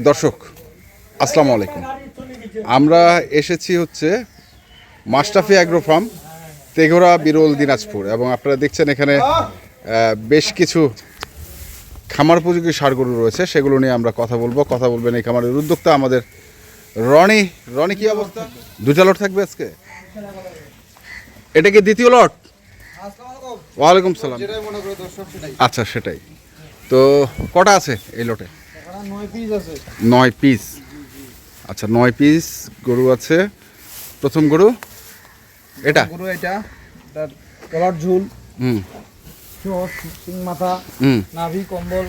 দর্শক আসসালামু আলাইকুম। আমরা এসেছি হচ্ছে মাশরাফি অ্যাগ্রো ফার্ম, তেঘরা, বিরল, দিনাজপুর। এবং আপনারা দেখছেন এখানে বেশ কিছু খামার উপযোগী ষাঁড় গরু রয়েছে, সেগুলো নিয়ে আমরা কথা বলবেন এই খামারের উদ্যোক্তা আমাদের রনি। রনি, কি অবস্থা? দুটা লট থাকবে আজকে? এটা কি দ্বিতীয় লট? ওয়ালাইকুম সালাম। আচ্ছা, সেটাই তো। কটা আছে এই লটে? 9 পিস। আচ্ছা, 9 পিস গরু আছে। প্রথম গরু এটা গলার ঝুল, সিং মাথা, নাভি, কম্বল,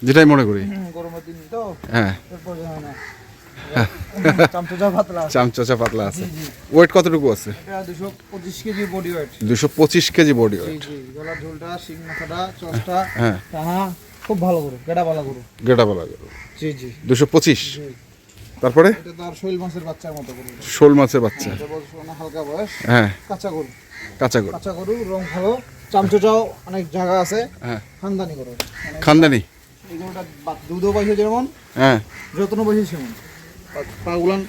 যেটাই মনে করি। গরমের দিন তো হ্যাঁ, চামচা পাতলা আছে। ওয়েট কতটুকু আছে? 225 KG body weight. 225 KG body weight. গলার ঝুলটা, সিং মাথাটা, চোষটা, হ্যাঁ খুব ভালো গরু, গেটাবালা গরু। জি জি, 225। তারপরে এটা তো আর শোল মাছের বাচ্চার মতো গরু। শোল মাছের বাচ্চা, হালকা বয়স। হ্যাঁ, কাঁচা গরু। কাঁচা গরু, রং ভালো, চামচোচাও অনেক জায়গা আছে। হ্যাঁ, খানদানি গরু। খানদানি। এই গরুটা দুধও পাইছে যেমন, হ্যাঁ, যত্ন পাইছে সেমন। পাগুলান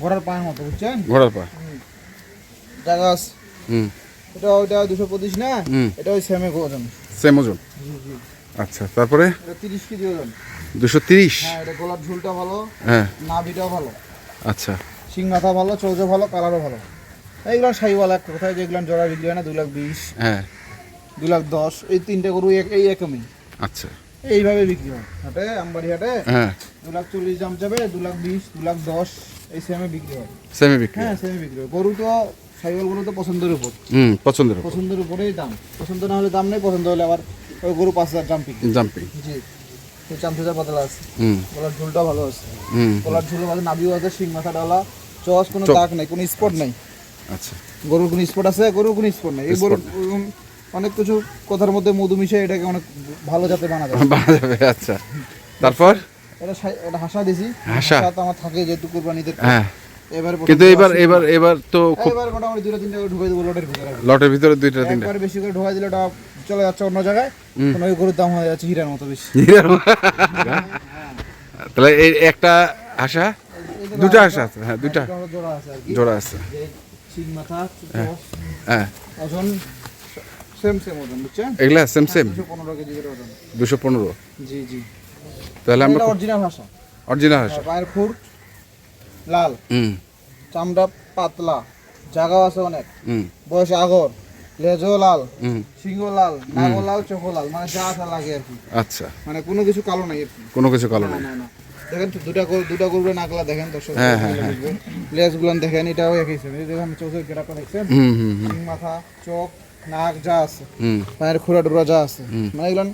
ঘোড়ার পায়ের মতো, বুঝছেন? ঘোড়ার পা জায়গা আছে। এটা ওইটা 225 না, এটা ওই সেম ওজন। জি জি। আচ্ছা, তারপরে এটা 30 কেজি ওজন। 230। হ্যাঁ, এটা গলার ঝুলটা ভালো, হ্যাঁ, নাভিটাও ভালো। আচ্ছা, সিং মাথা ভালো, চৌজো ভালো, কালারও ভালো। এইগুলো শাহিওয়ালা এক কোথায়, যেগুলো জোড়া বিক্রি হয় না 220, হ্যাঁ, 210, এই তিনটে গরু এই একমই। আচ্ছা, এইভাবে বিক্রি হয় হাটে, আমবাড়ি হাটে। হ্যাঁ, 240 দাম যাবে, 220, 210 এই সেমে বিক্রি হয়। সেমি বিক্রি। হ্যাঁ, সেমে বিক্রি হয়। গরু তো শাহিওয়াল গরু তো পছন্দের উপর, পছন্দের উপরেই দাম। পছন্দ না হলে দাম নেই, পছন্দ হলে আবার ওই গরু 5000 জাম্পিং। জি, এই চামচা পাতলা আছে, গলার ঝুলটা ভালো আছে। গলার ঝুল ভালো, নাভিও আছে, সিং মাথা ডালা, চস, কোনো দাগ নাই, কোনো স্পট নাই। আচ্ছা, গরুর কোনো স্পট আছে, গরুর কোনো স্পট নাই। এই গরু অনেক কিছু কথার মধ্যে মধু মিশে এটাকে অনেক ভালো জাতে বানাবে। আচ্ছা, তারপর এটা হাসা দিছি, হাসা তো আমার থাকে যেহেতু কুরবানিতে। হ্যাঁ, কিন্তু এবার তো এবার মোটামুটি 2-3টা করে ঢুকাই দেবো লটের ভিতরে 2-3টা। একবার বেশি করে ঢুকাই দিলে ওটা চলে যাচ্ছে অন্য জায়গায়, কোনো ওই গরুর দাম হয়ে যাচ্ছে হিরার মতো বেশি। তাহলে এই একটা হাসা, দুটো হাসা আছে। হ্যাঁ, দুইটা জোড়া আছে। সিং মাথা, হ্যাঁ, ওজন সেম ওজন, বুঝছেন? এগুলা সেম 215 কেজি করে ওজন। 215। জি জি। তাহলে আমরা অরিজিনাল হাসা। হাসা। পায়ের খুর লাল, চামড়া পাতলা, জায়গাও আছে অনেক, বয়স আগর, লেজও লাল, সিংহ লাল, নাগও লাল, চোখও লাল, মানে যা আসা লাগে আর কি। আচ্ছা, মানে কোনো কিছু কালো নাই আর কি। কোনো কিছু কালো নাই। না, দেখেন তো দুটা গরুর নাগলা দেখেন দর্শক। হ্যাঁ, লেজ গুলান দেখেন, এটাও একই সেম। এই দেখেন চোখের গেটাটা দেখছেন, সিং মাথা, চোখ, নাক যা আছে, পায়ের খুরা ডুরা যা আছে, মানে এগুলো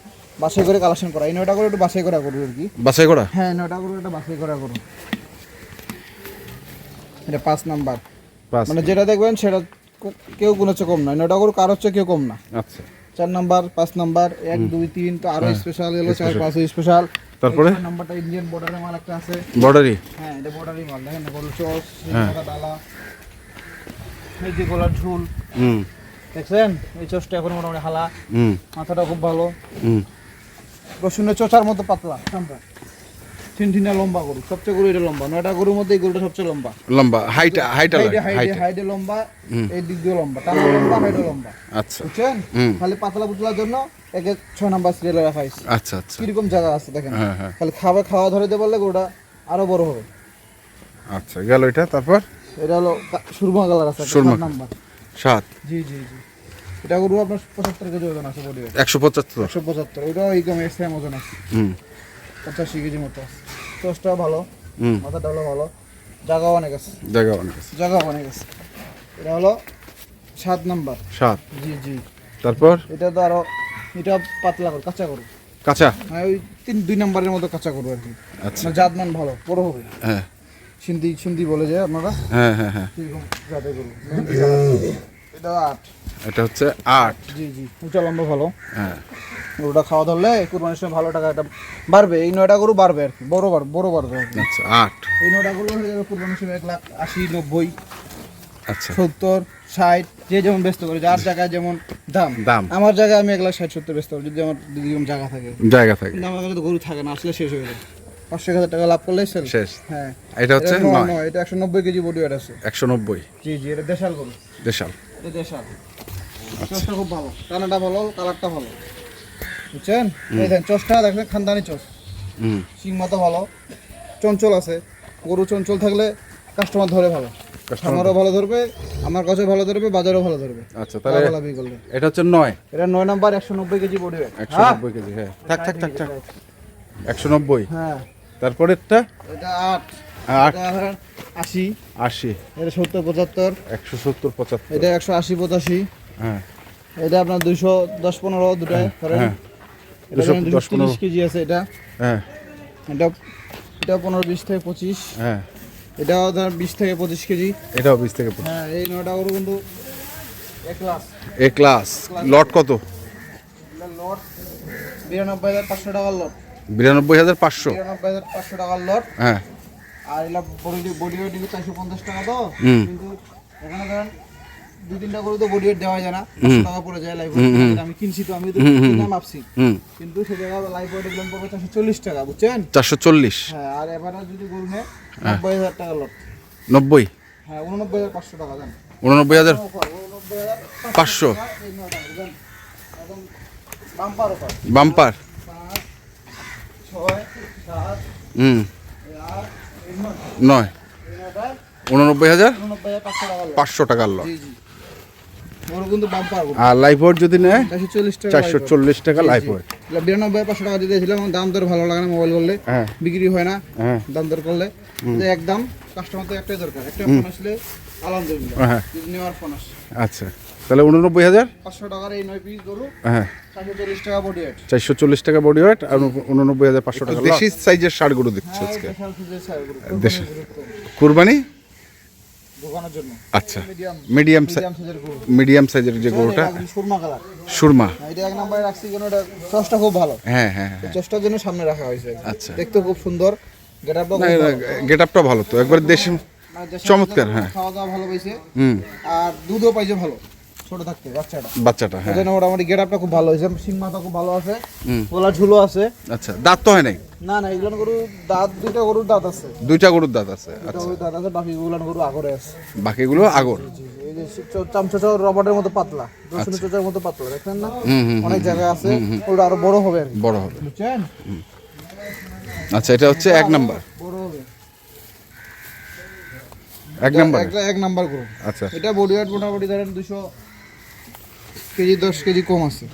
বাছাই করে কালেকশন করা। এই 9টা করে একটু বাছাই করা করবো আর কি। বাছাই করা? হ্যাঁ, 9টা করে একটা বাছাই করা করবো। এটা 5 নাম্বার, মানে যেটা দেখবেন সেটা কেউ কোনো হচ্ছে কম না। 9টা করে কার হচ্ছে কেউ কম না। আচ্ছা, 4 নাম্বার, 5 নাম্বার, 1, 2, 3 তো আরো স্পেশাল গেল, 4, 5 স্পেশাল। তারপরে নাম্বারটা ইন্ডিয়ান বর্ডারের মাল একটা আছে। বর্ডারি? হ্যাঁ, এটা বর্ডারি মাল। দেখেন না, বড় চস, ডালা, এই যে গলার ঝুল, দেখছেন? এই চসটা এখন মোটামুটি হালা, মাথাটা খুব ভালো, রসুনের চোচার মতো পাতলা, চামড়া, ঠিনঠিনা লম্বা গরু। সবচেয়ে গরু এটা লম্বা, 9টা গরুর মধ্যে এই গরুটা সবচেয়ে লম্বা। হাইটে লম্বা, এই দিক দিয়ে লম্বা, টানা লম্বা, হাইটে লম্বা। আচ্ছা, বুঝছেন? খালি পাতলা পুতলার জন্য একে 6 নাম্বার সিরিয়ালে রাখা হয়েছে। আচ্ছা, কিরকম জায়গা আছে দেখেন। খালি খাওয়া ধরে দিয়ে বললে গরুটা আরো বড় হবে। আচ্ছা, গেল এটা। তারপর এটা হলো সুরমা কালার আছে, 7 নাম্বার। 7? জি। এটা গরু আপনার 75 কেজি ওজন আছে বডি। 175? ওইটা এই কম সেম ওজন আছে। 85 কেজি মতো আছে। চোষটা ভালো, মাথাটা হলো ভালো, জায়গাও অনেক আছে। এটা হলো 7 নাম্বার। 7? জি। তারপর এটা তো আরো, এটা পাতলা গরু, কাঁচা। হ্যাঁ, ওই 2 নাম্বারের মতো কাঁচা গরু আর কি। আচ্ছা, জাতমান ভালো, বড় হবে। হ্যাঁ, সিন্ধি বলে যে আপনারা। হ্যাঁ, এরকম জাতের গরু। এটা 8। এটা হচ্ছে 8? জি, উঁচা লম্বা ভালো। হ্যাঁ, গরুটা খাওয়া ধরলে কুরবানির সময় ভালো টাকা একটা বাড়বে। এই 9টা গরু বাড়বে আর কি, বড় বাড়বে আর কি। আচ্ছা, 8? এই 9টা গরু হয়ে যাবে কুরবানির সময় 1,80,90, আচ্ছা, 70, 60, যে যেমন ব্যস্ত করে, যার জায়গায় যেমন দাম দাম। আমার জায়গায় আমি 1,60,70 ব্যস্ত করি যদি আমার যেমন জায়গা থাকে। জায়গা থাকে কিন্তু আমার কাছে তো গরু থাকে না, আসলে শেষ হয়ে যায়। 500,000 টাকা লাভ করলেই সেল শেষ। হ্যাঁ। এটা হচ্ছে এটা নয়, 9 এটা 190 কেজি বডি ওয়েট আছে। 190 জি জি, এটা দেশাল গরু, দেশাল। এটা দেশাল। চসটা খুব ভালো, টানাটা ভালো, কালারটা ভালো, বুঝছেন? এই দেখেন চসটা দেখেন, খানদানি চস, হুম শিং মাথা ভালো, চঞ্চল আছে। গরু চঞ্চল থাকলে কাস্টমার ধরে ভালো, খামারও ভালো ধরবে, আমার কাছেও ভালো ধরবে, বাজারেও ভালো ধরবে। আচ্ছা, তাহলে লাভালাভি করলে। এটা হচ্ছে 9 এটা 9 number, 190 KG body weight. 190 KG. হ্যাঁ, থাক থাক থাক থাক 190। হ্যাঁ, তারপরেরটা এটা 8, 8 এটা ধরেন 80, 80 এটা 70 75, 170 75। এটা 180 85, হ্যাঁ এটা আপনার 210 15 দুটায় ধরেন। হ্যাঁ এটা ধরেন 210 230 কেজি আছে। এটা হ্যাঁ এটা এটা 15 20 থেকে 25, হ্যাঁ এটাও ধরেন 20 থেকে 25 কেজি। এটাও 20 থেকে 25। হ্যাঁ, এই 9টা গরু কিন্তু এক ক্লাস। এ ক্লাস। লট কত? লট 92,500 টাকার লট, 92500। 92,500 টাকার লট। হ্যাঁ আর এলা বডি ওয়েট দিকে 450 টাকা তো, হুম। কিন্তু এখানে ধরেন 2-3টা গরু তো বডি ওয়েট দেওয়া যায় না, 500 টাকা পড়ে যায় লাইভ। আমি কিনছি তো, আমি তো কিনে মাপছি, হুম কিন্তু সে জায়গায় লাইভ ওয়েট এগুলো পড়বে 440 টাকা, বুঝছেন? 440। হ্যাঁ, আর এবারে যদি গরু নেয় 90,000 টাকা লট। 90 হ্যাঁ, 89,500 টাকা দেন। 89,500 এই 9টা দেন একদম বাম্পার অফার। বাম্পার। 5 6 7 হুম 8 9 89,500 টাকার লট। জি জি, গরু কিন্তু বাম্পার গরু। আর লাইফ ওয়েট যদি নেয় 440 টাকা, 440 টাকা লাইফ ওয়েট। 92,500 টাকা দিয়ে দিয়েছিলাম। দাম দর ভালো লাগে না, মোবাইল করলে হ্যাঁ বিক্রি হয় না, হ্যাঁ দাম দর করলে যে একদম। কাস্টমার তো একটাই দরকার, একটা ফোন আসলে আলহামদুলিল্লাহ, হ্যাঁ যদি নেওয়ার ফোন আসে। আচ্ছা, তাহলে 89,000। 500 টাকার এই 9 পিস গরু, হ্যাঁ 440 টাকা বডি ওয়েট। 440 টাকা বডি ওয়েট আর 89,500 টাকা। দেশি সাইজের ষাড় গরু দিচ্ছে হ্যাঁ, আজকে। দেশাল ফিজের সার গরু, দেশাল। কুরবানি। দোকানের জন্য আচ্ছা, মিডিয়াম মিডিয়াম সাইজের গরু। মিডিয়াম সাইজের যে গরুটা, এটা সুরমা কালার। সুরমা। এটা এক নম্বরে রাখছি কেন, এটা চসটা খুব ভালো, হ্যাঁ হ্যাঁ হ্যাঁ। চসটার জন্য সামনে রাখা হয়েছে। আচ্ছা, দেখতে খুব সুন্দর, গেটআপটা খুব ভালো। গেট আপটা ভালো তো, একবার দেশি মানে দেশাল চমৎকার, ফিজের হ্যাঁ। খাওয়া দাওয়া ভালো পাইছে, হুম আর দুধও পাইছে ভালো ছোট থাকতে বাচ্চাটা। বাচ্চাটা, হ্যাঁ। এজন্য মোটামুটি গেটআপটা খুব ভালো হয়েছে, সিং মাথা খুব ভালো আছে, হুম। গলা ঝুলো আছে। আচ্ছা, দাঁত তো হয় নাই? না না, এগুলো গরু দাঁত, দুইটা গরুর দাঁত আছে, দুইটা গরুর দাঁত আছে। দুইটা আচ্ছা, গরুর দাঁত আছে, বাকি গুলান গরু আগরে আছে। বাকিগুলো আগর। এই যে চামচা রবারের মতো পাতলা, রসুনের চোচার মতো পাতলা, দেখেন না? অনেক জায়গায় আছে, ওটা আরো বড় হবে আর কি, বড় হবে। বুঝছেন? আচ্ছা, এটা হচ্ছে এক নাম্বার। বড় হবে, এক নাম্বার। এক নাম্বার গরু। আচ্ছা, এটা বডি ওয়েট মোটামুটি ধরেন 200 কেজি, 10 কেজি কম আছে।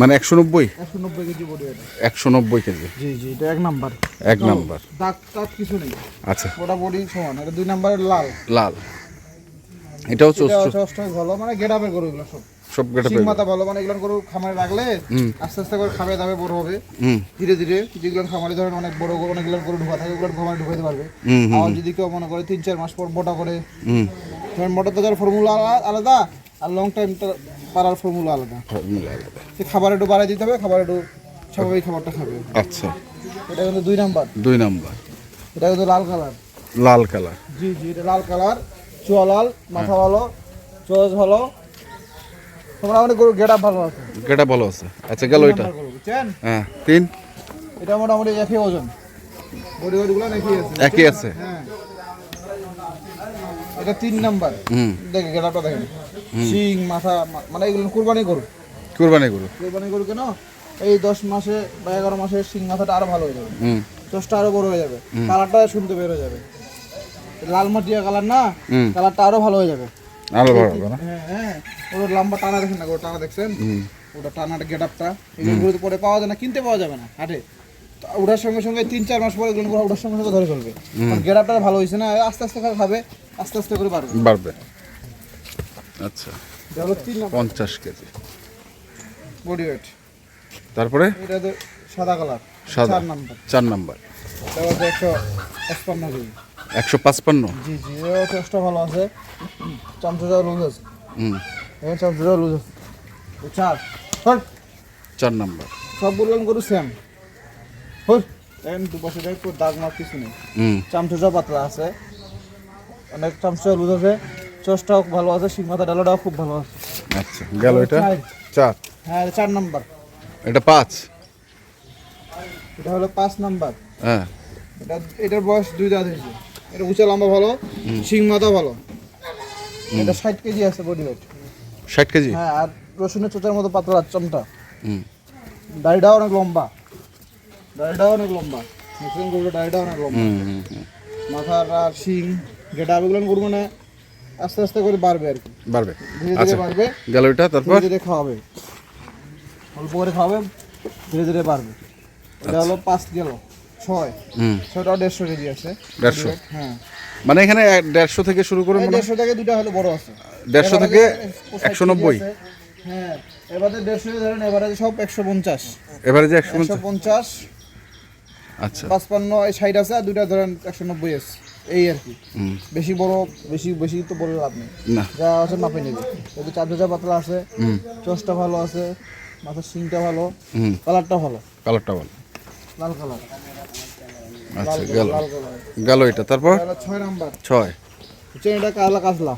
মানে 190 190 কেজি বডি ওয়েট। 190 কেজি। জি জি, এটা এক নাম্বার। এক নাম্বার। দাঁত টাত কিছু নেই, আচ্ছা, ওটা বডি সমান। এটা 2 নাম্বারের লাল। লাল। এটাও এটা চষ্টা ভালো, মানে গেটআপের গরু এগুলো সব। সব গেটে সিং মাথা ভালো, মানে এগুলো গরু খামারে রাখলে আস্তে আস্তে করে খাবে দাবে বড় হবে ধীরে ধীরে। যেগুলো খামারে ধরেন অনেক বড় গরু, অনেকগুলো গরু ঢোকা থাকে, ওগুলো খামারে ঢুকাইতে পারবে। আর যদি কেউ মনে করে 3-4 মাস পর মোটা করে, ধরেন মোটা তো ফর্মুলা আলাদা, আর লং টাইম পারার ফর্মুলা আলাদা। সে খাবার একটু বাড়াই দিতে হবে, খাবার একটু স্বাভাবিক খাবারটা খাবে। আচ্ছা, এটা কিন্তু 2 নাম্বার। 2 নাম্বার। এটা কিন্তু লাল কালার। লাল কালার। জি জি, এটা লাল কালার, চুয়া লাল, মাথা ভালো, চোজ ভালো, তোমরা মানে গরু গেটআপ ভালো আছে। গেটা ভালো আছে। আচ্ছা, গেল এটা। নাম্বার গরু, বুঝছেন? হ্যাঁ 3। এটা মোটামুটি একই ওজন, বডি ওয়েটগুলো একই আছে। একই আছে। হ্যাঁ, এটা 3 নাম্বার। দেখেন গেটআপটা দেখেন, শিং মাথা, মানে এগুলো কুরবানি গরু। কুরবানি গরু। কুরবানি গরু কেন, এই 10 মাসে বা 11 মাসে শিং মাথাটা আরো ভালো হয়ে যাবে, চোষটা আরো বড় হয়ে যাবে, কালারটা শুনতে বের হয়ে যাবে। লাল মাটিয়া কালার না, কালারটা আরো ভালো হয়ে যাবে। আরো ভালো হবে না? হ্যাঁ হ্যাঁ, ওর লম্বা টানা দেখেন না, ওর টানা দেখছেন? ওটা টানাটা গেটআপটা এগুলো তো পরে পাওয়া যায় না, কিনতে পাওয়া যাবে না হাটে। তো ওঠার সঙ্গে সঙ্গে 3-4 মাস পরে এগুলো ওঠার সঙ্গে সঙ্গে ধরে ফেলবে। গেটআপটা ভালো হয়েছে না, আস্তে আস্তে করে খাবে, আস্তে আস্তে করে বাড়বে। বাড়বে। আচ্ছা, এটা হলো 3 নাম্বার 50 কেজি বডি ওয়েট। তারপরে এটা তো সাদা কালার, সাদা। 4 নাম্বার। 4 নাম্বার। এটা হচ্ছে 155 কেজি। 155। জি জি, এর চেষ্টা ভালো আছে, চামচা লুজ আছে। এই চামচা লুজ আছে। 4 নাম্বার। সব বললাম গরু সেম। হুর এন্ড দুপাশে দেখ, তোর দাগ মার কিছু নেই। চামচা পাতলা আছে, অনেক চামচা লুজ আছে, চোষটাও ভালো আছে, শিং মাথা ডালাটাও খুব ভালো আছে। আচ্ছা গেল এটা 4। হ্যাঁ 4 নাম্বার। এটা 5। এটা হলো 5 নাম্বার। হ্যাঁ এটার বয়স 2 দাঁত হয়েছে। এটা উঁচা লম্বা ভালো, শিং মাথা ভালো। এটা 60 কেজি আছে বডি ওয়েট। 60 কেজি। হ্যাঁ আর রসুনের চোচার মতো পাতলা চমটা। হুম দাড়িটাও অনেক লম্বা। দাড়িটাও অনেক লম্বা। দেখছেন গরুটা দাড়িটাও অনেক লম্বা। মাথার আর শিং যেটা এগুলো গরু মানে আস্তে আস্তে করে বাড়বে আর কি। বাড়বে। ধীরে আচ্ছা ধীরে বাড়বে। গেল এটা তারপর ধীরে ধীরে খাওয়াবে। অল্প করে খাওয়াবে, ধীরে ধীরে বাড়বে। এটা হলো 5 গেল 6। ছয়টা 150 কেজি আছে। 150। হ্যাঁ মানে এখানে 150 থেকে শুরু করে মনে হয় 150 থেকে দুইটা হলো বড় আছে। 150 থেকে 190। হ্যাঁ এবারে 150 ধরেন এবারে সব 150। এভারেজে 150। 150 আচ্ছা 55 এই 60 আছে আর দুইটা ধরেন 190 আছে। এই আর কি। বেশি বড় বেশি তো বলে লাভ নেই। না যা আছে মাপে নেবে। যদি চারটা পাতলা আছে, চোষটা ভালো আছে, মাথার শিংটা ভালো, কালারটা ভালো, কালারটা ভালো। লাল কালার। আচ্ছা গেল লাল কালার। গেল এটা তারপর এটা 6 নাম্বার। 6। হচ্ছে এটা কালা কাজলা।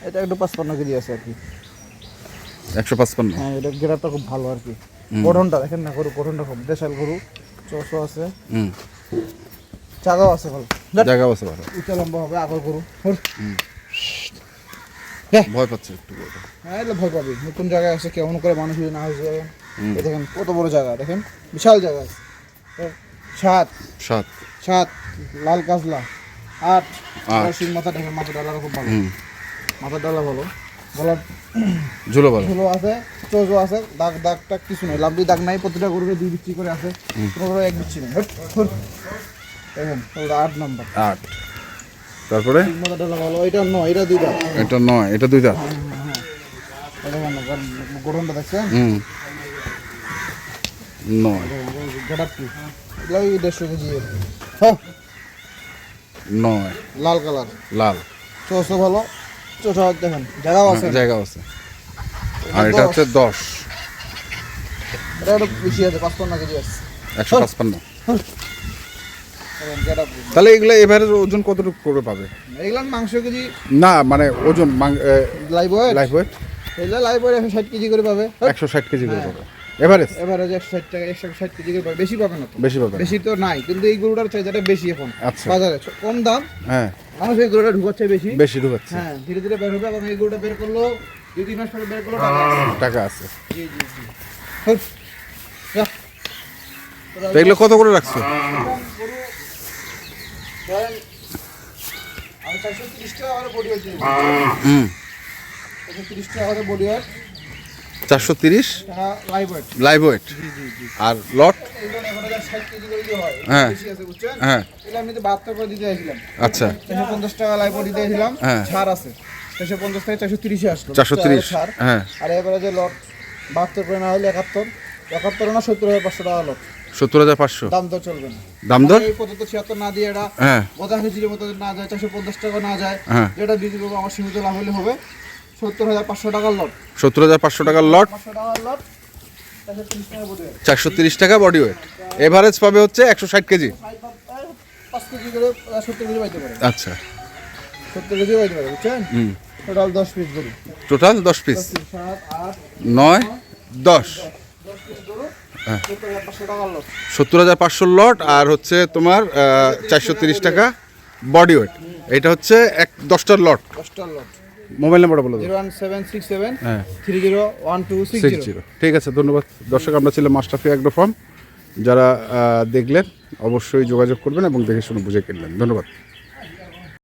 এটা একটু 55 কেজি আছে আর কি। 155। হ্যাঁ এটা গেরাটা খুব ভালো আর কি। গঠনটা দেখেন না, গরু গঠনটা খুব দেশাল গরু। চোষও আছে, চাগাও আছে ভালো। জায়গা আছে ভালো। উঁচা লম্বা হবে আগর গরু। ভয় পাচ্ছে একটু গরুটা। হ্যাঁ এটা ভয় পাবি। নতুন জায়গায় আছে কেমন করে মানুষ যদি না হয়েছে। দেখেন কত বড় জায়গা, দেখেন বিশাল জায়গা আছে। 7 7 লাল কাজলা। 8 আট। শিং মাথা দেখেন, মাথা ডালা খুব ভালো। মাথা ডালা ভালো, গলার ঝুলো ভালো। ঝুলো আছে, চোজও আছে, দাগটা কিছু নাই, লাভলি দাগ নাই। প্রতিটা গরুকে 2 বিচ্ছি করে আছে, কোনো গরু 1 বিচ্ছি নেই। দেখেন ওটা 8 নাম্বার। 8 তারপরে শিং মাথা ডালা ভালো। এটা 9, এটা 2 দাগ। এটা 9, এটা 2 দাঁত। দেখেন গঠনটা দেখছেন। 9 গেটাপ কি এগুলো 150 কেজি। হ্যাঁ 9 লাল কালার, লাল। চোষও ভালো, চোষা দেখেন জায়গাও আছে। জায়গা আছে। আর এটা হচ্ছে 10। এটা একটু বেশি আছে, 55 কেজি আছে। 155। দেখেন গেটাপ। তাহলে এগুলো এভারেজ ওজন কতটুকু করে পাবে? এগুলো মাংস কেজি না মানে ওজন লাইভ ওয়েট। লাইফ ওয়েট এগুলো লাইভ ওয়েট 160 কেজি করে পাবে। 160 কেজি করে পাবে এভারেজ। এবারে 160 টাকা 160 কেজি করে পাবে, বেশি পাবে না তো। বেশি পাবে না। বেশি তো নাই, কিন্তু এই গরুটার চাহিদাটা বেশি এখন আচ্ছা। বাজারে। কম দাম, হ্যাঁ মানুষ এই গরুটা ঢুকাচ্ছে বেশি। বেশি ঢুকাচ্ছে। হ্যাঁ ধীরে ধীরে বের হবে। এবং এই গরুটা বের করলো 2-3 মাস পরে বের করলো টাকা আছে। টাকা আছে। জি জি জি। হুট। যা। তো এগুলো কত করে রাখছো? ধরেন আমি 430 টাকা করে বডি হয়েছে। 430 টাকা করে বডি হয়। 430 টাকা লাইভ ওয়েট। Live weight. জি জি জি। আর লট? এগুলো এখন 60 কেজি করে দিতে হয়। হ্যাঁ। বেশি আছে বুঝছেন? হ্যাঁ এগুলো আমি তো 72 করে দিতে চাইছিলাম। আচ্ছা 450 টাকা লাইভ বডি দিয়েছিলাম। হ্যাঁ। ছাড় আছে। 450 থেকে 430 এ আসলো। 430 ছাড়। হ্যাঁ। আর এবারে যে লট 72 করে না হলে 71 না 70,500 টাকা লট। 70,500 দাম তো চলবে না। দাম দর? এই 75-76 না দিয়ে এটা হ্যাঁ 85 কেজির মতো না যায়, 450 টাকা না যায়, হ্যাঁ। যেটা বিক্রি করবো আমার সীমিত লাভ হলে হবে 70,500 টাকার লট। 70,500 টাকার লট, 500 টাকার লট, 430 টাকা বডি। 430 টাকা বডি ওয়েট। এভারেজ পাবে হচ্ছে 160 কেজি। 5 কেজি করে 70 কেজি পাইতে পারে। আচ্ছা 70 কেজি পাইতে পারে বুঝছেন। টোটাল 10 পিস গরু। Total 10 piece. 7 8 9 10 10 পিস গরু, 70,500 টাকার লট। 70,500 লট। আর হচ্ছে তোমার 430 টাকা বডি ওয়েট। এটা হচ্ছে 10টার লট। 10টার লট। মোবাইল নাম্বারটা বলে দাও। 01767 হ্যাঁ 301260। 60। ঠিক আছে ধন্যবাদ দর্শক। আমরা ছিলাম মাশরাফি অ্যাগ্রো ফার্ম। যারা দেখলেন অবশ্যই যোগাযোগ করবেন এবং দেখে শুনে বুঝে কিনবেন। ধন্যবাদ।